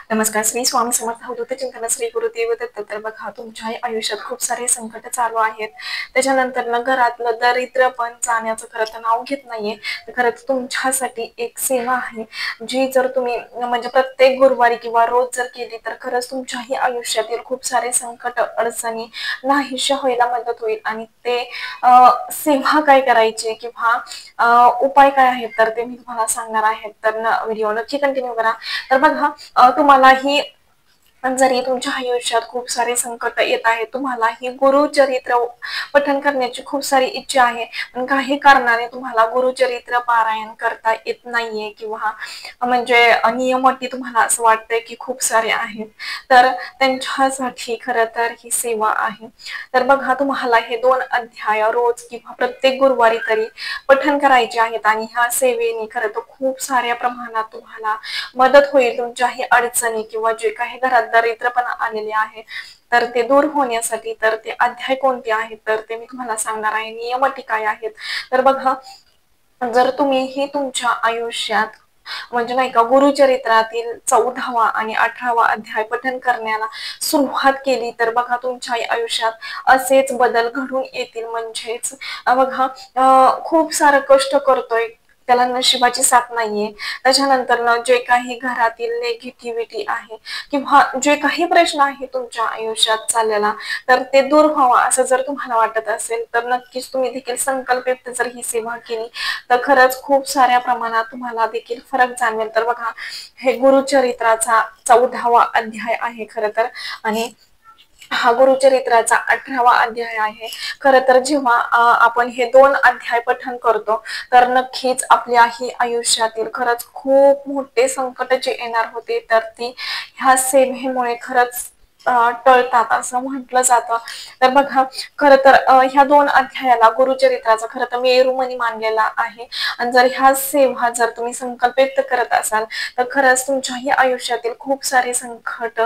नमस्कार. श्री स्वामी समर्थ अवधूत चिंतन श्री गुरुदेव दत्त. तर बघा तुमच्या आयुष्यात खूप सारे संकट चालू आहेत. त्याच्यानंतर ना घरातलं दरिद्र पण जाण्याचं खरं तर नाव घेत नाहीये. तर खरंच तुमच्यासाठी एक सेवा आहे, जी जर तुम्ही म्हणजे प्रत्येक गुरुवारी किंवा रोज जर केली तर खरंच तुमच्याही आयुष्यातील खूप सारे संकट, अडचणी नाहीशा व्हायला मदत होईल. आणि ते सेवा काय करायची किंवा उपाय काय आहेत तर ते मी तुम्हाला सांगणार आहे. तर व्हिडिओ नक्की कंटिन्यू करा. तर बघा तुम्हालाही जरी तुमच्या आयुष्यात खूप सारे संकट येत आहेत, तुम्हालाही गुरुचरित्र पठण करण्याची खूप सारी इच्छा आहे, पण काही कारणाने तुम्हाला गुरुचरित्र पारायण करता येत नाहीये किंवा म्हणजे नियम अटी तुम्हाला असं वाटतंय की खूप सारे आहेत. तर त्यांच्यासाठी खरं तर ही सेवा आहे. तर बघा तुम्हाला हे 2 अध्याय रोज किंवा प्रत्येक गुरुवारी तरी पठण करायचे आहेत आणि ह्या सेवेने खरं तर खूप साऱ्या प्रमाणात तुम्हाला मदत होईल. तुमच्याही अडचणी किंवा जे काही घरात दरिद्रपणा आलेले आहे तर ते दूर होण्यासाठी. तर ते अध्याय कोणते आहेत तर ते मी तुम्हाला सांगणार आहे. नियम अटी काय आहेत तर बघा, जर तुम्हीही तुमच्या आयुष्यात म्हणजे नाही का गुरुचरित्रातील 14वा आणि 18वा अध्याय पठण करण्याला सुरुवात केली तर बघा तुमच्या आयुष्यात असेच बदल घडून येतील. म्हणजेच बघा खूप सारं कष्ट करतोय, त्याला नशिबाची साथ नाहीये. त्याच्यानंतर ना जे काही घरातील नेगेटिव्हिटी आहे किंवा जे काही प्रश्न आहे तुमच्या आयुष्यात चाललेला तर ते दूर व्हावा असं जर तुम्हाला वाटत असेल तर नक्कीच तुम्ही देखील संकल्पित जर ही सेवा केली तर खरंच खूप साऱ्या प्रमाणात तुम्हाला देखील फरक जाणवेल. तर बघा हे गुरुचरित्राचा 14वा अध्याय आहे खरं तर, आणि हा गुरुचरित्राचा 18वा अध्याय आहे. खरं तर जेव्हा आपण हे 2 अध्याय पठण करतो तर नक्कीच आपल्याही आयुष्यातील खरंच खूप मोठे संकट जे येणार होते तर ती ह्या सेवेमुळे खरंच टळतात असं म्हटलं जातं. तर बघा खरं तर ह्या 2 अध्यायाला गुरुचरित्राचा खरं तर मेरुमणी मानलेला आहे. आणि जर ह्या सेवा जर तुम्ही संकल्पित करत असाल तर खरंच तुमच्याही आयुष्यातील खूप सारे संकट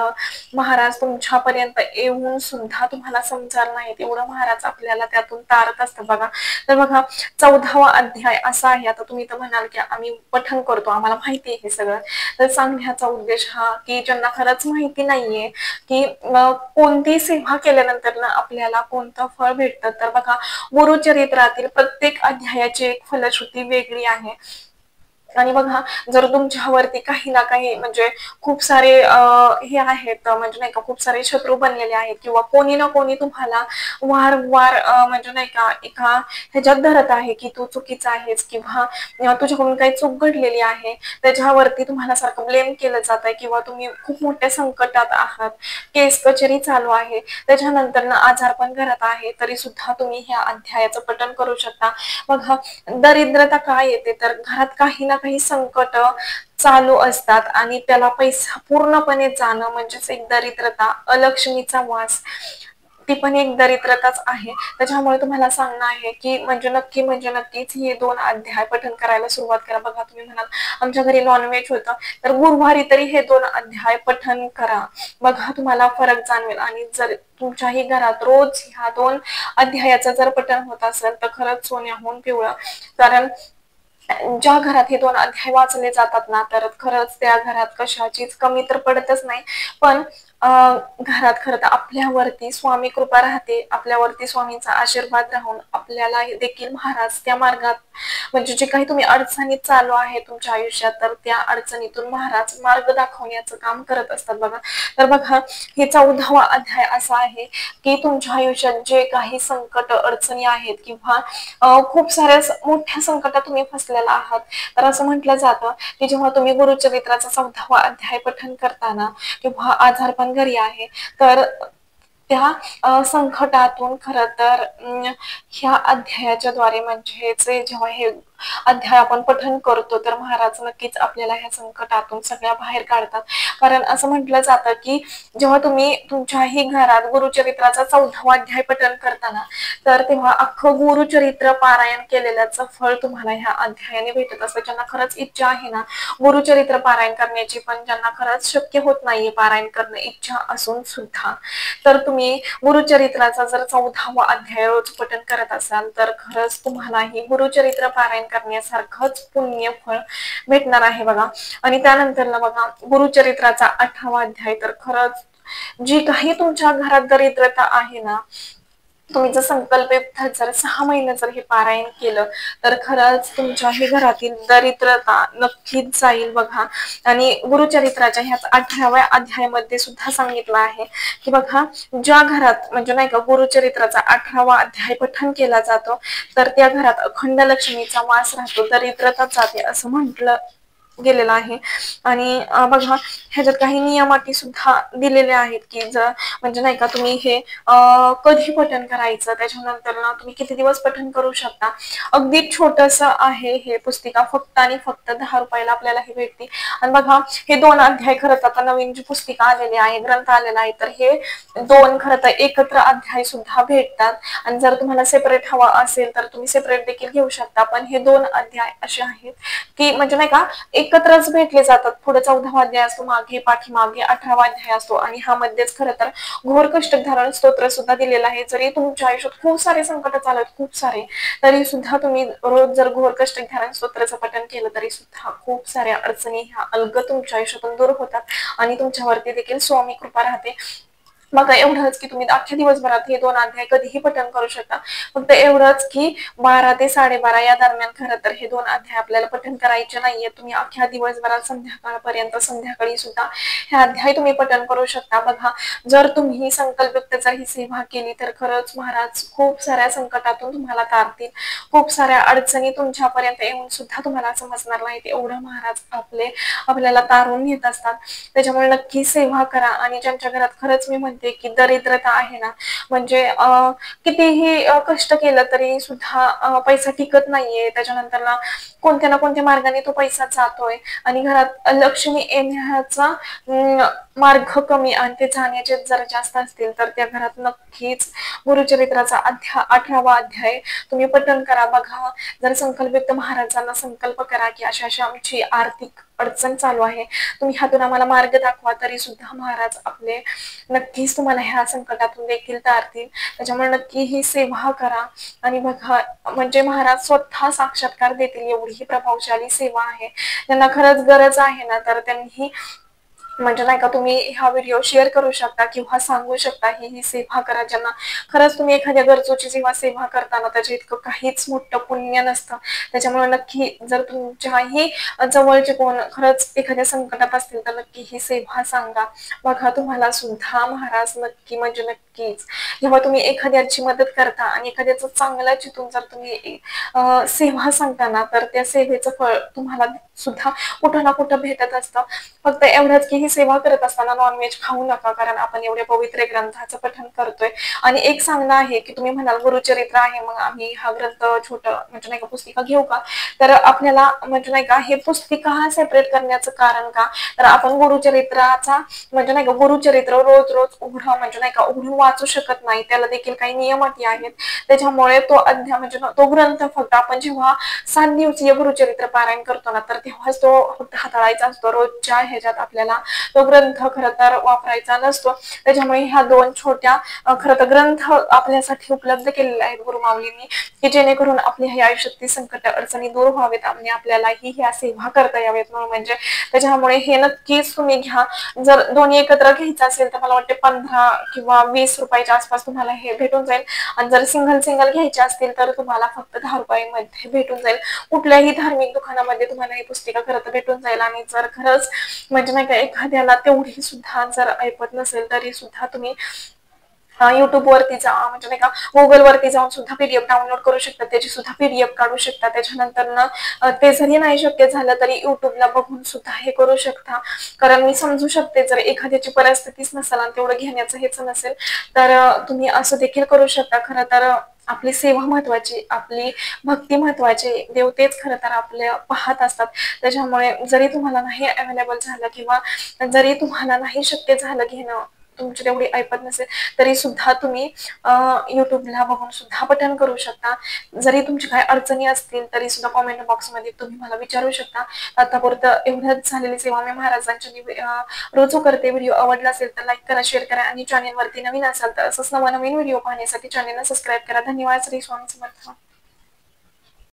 महाराज तुमच्यापर्यंत येऊन सुद्धा तुम्हाला समजणार नाही एवढं महाराज आपल्याला त्यातून तारत असतं बघा. तर बघा 14वा अध्याय असा आहे. आता तुम्ही तर म्हणाल की आम्ही पठण करतो, आम्हाला माहिती आहे हे सगळं. तर सांगण्याचा उद्देश हा की ज्यांना खरंच माहिती नाहीये की कोणती सेवा केल्यानंतर ना आपल्याला कोणतं फळ भेटतं तर बघा गुरुचरित्रातील प्रत्येक अध्यायाची एक फलश्रुती वेगळी आहे. आणि बघा जर तुमच्यावरती काही ना काही म्हणजे खूप सारे हे आहेत म्हणजे नाही का खूप सारे शत्रू बनलेले आहेत किंवा कोणी ना कोणी तुम्हाला वारंवार म्हणजे नाही का एका ह्याच्यात धरत आहे की तू चुकीचा आहेस किंवा तुझ्याकडून काही चूक घडलेली आहे, त्याच्यावरती तुम्हाला सारखं ब्लेम केलं जात आहे किंवा तुम्ही खूप मोठ्या संकटात आहात, केस कचेरी चालू आहे, त्याच्यानंतर ना आजार पण घरात आहे, तरी सुद्धा तुम्ही ह्या अध्यायाचं पठण करू शकता. बघा दरिद्रता काय येते तर घरात काही ना काही संकट चालू असतात आणि त्याला पैसा पूर्णपणे जाणं म्हणजेच एक दरिद्रता, अलक्ष्मीचा वास ती पण एक दरिद्रताच आहे. त्याच्यामुळे तुम्हाला सांगणं आहे की म्हणजे नक्कीच हे 2 अध्याय पठण करायला सुरुवात करा. बघा तुम्ही म्हणाल आमच्या घरी नॉनव्हेज होतं तर गुरुवारी तरी हे 2 अध्याय पठण करा, बघा तुम्हाला फरक जाणवेल. आणि जर तुमच्याही घरात रोज ह्या 2 अध्यायाचं जर पठण होत असेल तर खरंच सोन्याहून पिवळं. कारण ज्या घरात हे 2 अध्याय वाचले जातात ना तर खरंच त्या घरात कशाचीच कमी तर पडतच नाही. पण घरात खरं तर आपल्यावरती स्वामी कृपा राहते, आपल्यावरती स्वामींचा आशीर्वाद राहून आपल्याला देखील महाराज त्या मार्गात म्हणजे जे काही तुम्ही अडचणीत चालू आहे तुमच्या आयुष्यात तर त्या अडचणीतून महाराज मार्ग दाखवण्याचं काम करत असतात बघा. तर बघा हे 14वा अध्याय असा आहे की तुमच्या आयुष्यात जे काही संकट अडचणी आहेत किंवा खूप साऱ्या मोठ्या संकटात तुम्ही फसलेला आहात तर असं म्हटलं जातं की जेव्हा तुम्ही गुरुचरित्राचा 14वा अध्याय पठण करताना किंवा आजारपण घरी आहे तर त्या संकटातून खरं तर ह्या अध्यायाच्या द्वारे म्हणजेच जेव्हा हे अध्याय आपण पठण करतो तर महाराज नक्कीच आपल्याला ह्या संकटातून सगळ्या बाहेर काढतात. कारण असं म्हटलं जातं की जेव्हा तुम्ही तुमच्याही घरात गुरुचरित्राचा 14वा अध्याय पठण करताना तर तेव्हा अख्खं गुरुचरित्र पारायण केलेल्याचं फळ तुम्हाला ह्या अध्यायाने भेटत असतं. ज्यांना खरंच इच्छा आहे ना गुरुचरित्र पारायण करण्याची, पण ज्यांना खरंच शक्य होत नाहीये पारायण करणं इच्छा असून सुद्धा, तर तुम्ही गुरुचरित्राचा जर 14वा अध्याय रोज पठण करत असाल तर खरंच तुम्हाला ही गुरुचरित्र पारायण करण्यासारखंच पुण्य फळ भेटणार आहे बघा. आणि त्यानंतर ना बघा, गुरुचरित्राचा 8वा अध्याय तर खरंच जी काही तुमच्या घरात दरिद्रता आहे ना, तुम्ही जर संकल्प जर 6 महिने जर हे पारायण केलं तर खरंच तुमच्या हे घरातील दरिद्रता नक्कीच जाईल बघा. आणि गुरुचरित्राच्या ह्याच 18व्या अध्यायामध्ये सुद्धा सांगितलं आहे की बघा, ज्या घरात म्हणजे नाही का गुरुचरित्राचा 18वा अध्याय पठण केला जातो तर त्या घरात अखंड लक्ष्मीचा वास राहतो, दरिद्रता जाते असं म्हटलं गेलेलं आहे. आणि बघा, ह्याच्यात काही नियम अटी सुद्धा दिलेले आहेत की जर म्हणजे नाही का तुम्ही हे कधी पठण करायचं, त्याच्यानंतर ना तुम्ही किती दिवस पठण करू शकता. अगदी छोटस आहे हे पुस्तिका, फक्त आणि फक्त 10 रुपयाला आपल्याला हे भेटते. आणि बघा, हे 2 अध्याय खरंच आता नवीन जी पुस्तिका आलेली आहे, ग्रंथ आलेला आहे, तर हे 2 खरं तर एकत्र अध्याय सुद्धा भेटतात. आणि जर तुम्हाला सेपरेट हवा असेल तर तुम्ही सेपरेट देखील घेऊ शकता. पण हे 2 अध्याय असे आहेत की म्हणजे नाही का एकत्रच भेटले जातात. पुढे 14वा अध्याय असतो, मागे पाठीमागे 18वा अध्याय असतो. आणि हा मध्येच खरं तर घोर कष्टधारण स्तोत्र सुद्धा दिलेला आहे. जरी तुमच्या आयुष्यात खूप सारे संकट चालू आहेत, खूप सारे, तरी सुद्धा तुम्ही रोज जर घोर कष्टधारण स्तोत्राचं पठण केलं तरी सुद्धा खूप साऱ्या अडचणी ह्या अलग तुमच्या आयुष्यातून दूर होतात आणि तुमच्यावरती देखील स्वामी कृपा राहते. मग एवढंच की तुम्ही अख्ख्या दिवसभरात हे 2 अध्याय कधीही पठण करू शकता. फक्त एवढंच की 12 ते 12:30 या दरम्यान खरं तर हे 2 अध्याय आपल्याला पठण करायचे नाहीये. तुम्ही अख्ख्या दिवसभरात संध्याकाळपर्यंत संध्याकाळी सुद्धा हे अध्याय तुम्ही पठण करू शकता. बघा, जर तुम्ही संकल्पयुक्त जर ही सेवा केली तर खरंच महाराज खूप साऱ्या संकटातून तुम्हाला तारतील. खूप साऱ्या अडचणी तुमच्यापर्यंत येऊन सुद्धा तुम्हाला समजणार नाहीत, एवढं महाराज आपल्याला तारून नेत असतात. त्याच्यामुळे नक्की सेवा करा. आणि ज्यांच्या घरात खरंच मी म्हणते की दरिद्रता आहे ना, म्हणजे कितीही कष्ट केलं तरी सुद्धा पैसा टिकत नाहीये, त्याच्यानंतर ना कोणत्या मार्गाने तो पैसा जातोय आणि घरात लक्ष्मी येण्याचा मार्ग कमी आणि ते जाण्याचे जर जास्त असतील तर त्या घरात नक्कीच गुरुचरित्राचा 18वा अध्याय तुम्ही पठण करा. बघा, जर संकल्पयुक्त महाराजांना संकल्प करा की अशा अशा आमची आर्थिक अडचण चालू आहे, तुम्ही ह्यातून आम्हाला मार्ग दाखवा, तरी सुद्धा महाराज आपले नक्कीच तुम्हाला ह्या संकटातून देखील तारतील. त्याच्यामुळे नक्की ही सेवा करा. आणि बघा, म्हणजे महाराज स्वतः साक्षात्कार देतील एवढी ही प्रभावशाली सेवा आहे. त्यांना खरंच गरज आहे ना तर त्यांनी म्हणजे नाही का तुम्ही हा व्हिडिओ शेअर करू शकता किंवा सांगू शकता ही सेवा करा. ज्यांना खरंच तुम्ही एखाद्या गरजूची जेव्हा सेवा करताना त्याच्या इतकं काहीच मोठं पुण्य नसतं. त्याच्यामुळे नक्की जर तुमच्याही जवळचे कोण खरंच एखाद्या संकटात असतील तर नक्की ही सेवा सांगा. बघा, तुम्हाला सुद्धा महाराज नक्की म्हणजे नक्कीच जेव्हा तुम्ही एखाद्याची मदत करता आणि एखाद्याचं चांगलं चितून जर तुम्ही सेवा सांगताना तर त्या सेवेचं फळ तुम्हाला सुद्धा कुठं ना कुठं भेटत असतं. फक्त एवढंच की ही सेवा करत असताना नॉनव्हेज खाऊ नका, कारण आपण एवढ्या पवित्र ग्रंथाचं पठण करतोय. आणि एक सांगणं आहे की तुम्ही म्हणाल गुरुचरित्र आहे, मग आम्ही हा ग्रंथ छोटं म्हणजे नाही का पुस्तिका घेऊ का, तर आपल्याला म्हणजे नाही का हे पुस्तिका सेपरेट करण्याचं कारण का, तर आपण गुरुचरित्राचा म्हणजे नाही का गुरुचरित्र रोज रोज उघडं म्हणजे नाही का उघडून वाचू शकत नाही, त्याला देखील काही नियम अटी आहेत. त्याच्यामुळे तो अध्याय म्हणजे तो ग्रंथ फक्त आपण जेव्हा 7 दिवसीय गुरुचरित्र पारायण करतो ना तर तेव्हाच तो फक्त हाताळायचा असतो. रोजच्या ह्याच्यात आपल्याला तो ग्रंथ खरं तर वापरायचा नसतो. त्याच्यामुळे ह्या 2 छोट्या खरं तर ग्रंथ आपल्यासाठी उपलब्ध केलेले आहेत गुरुमाऊलींनी, की जेणेकरून आपल्या ह्या आयुष्यातील संकट अडचणी दूर व्हावेत आणि आपल्यालाही ह्या सेवा करता यावेत. म्हणून म्हणजे त्याच्यामुळे हे नक्कीच तुम्ही घ्या. जर दोन्ही एकत्र घ्यायचं असेल तर मला वाटते 15 किंवा 20 रुपयाच्या आसपास तुम्हाला हे भेटून जाईल. आणि जर सिंगल घ्यायचे असतील तर तुम्हाला फक्त 10 रुपयामध्ये भेटून जाईल. कुठल्याही धार्मिक दुकानामध्ये तुम्हाला ही पुस्तिका खरं तर भेटून जाईल. आणि जर खरंच म्हणजे नाही का एखाद्याला तेवढी सुद्धा जर ऐपत नसेल तरी सुद्धा तुम्ही युट्यूब वरती जा म्हणजे नाही का गुगल वरती जाऊन सुद्धा पीडीएफ डाउनलोड करू शकता, त्याची सुद्धा पीडीएफ काढू शकता. त्याच्यानंतर ना ते जरी नाही शक्य झालं तरी युट्यूबला बघून सुद्धा हे करू शकता. कारण मी समजू शकते जर एखाद्याची परिस्थितीच नसेल आणि तेवढं घेण्याचं हेच नसेल तर तुम्ही असं देखील करू शकता. खरं तर आपली सेवा महत्वाची, आपली भक्ती महत्वाची, देव तेच खरं तर आपल्या पाहत असतात. त्याच्यामुळे जरी तुम्हाला नाही अवेलेबल झालं किंवा जरी तुम्हाला नाही शक्य झालं घेणं, तुमची तेवढी ऐपत नसेल तरी सुद्धा तुम्ही युट्यूबला बघून सुद्धा पठण करू शकता. जरी तुमची काही अडचणी असतील तरी सुद्धा कॉमेंट बॉक्समध्ये तुम्ही मला विचारू शकता. आतापर्यंत एवढ्याच झालेली सेवा मी महाराजांच्या रोज करते. व्हिडिओ आवडला असेल तर लाईक करा, शेअर करा आणि चॅनेलवरती नवीन असाल तर असंच नवनवीन व्हिडिओ पाहण्यासाठी चॅनेलला सबस्क्राईब करा. धन्यवाद. श्री स्वामी समर्थ.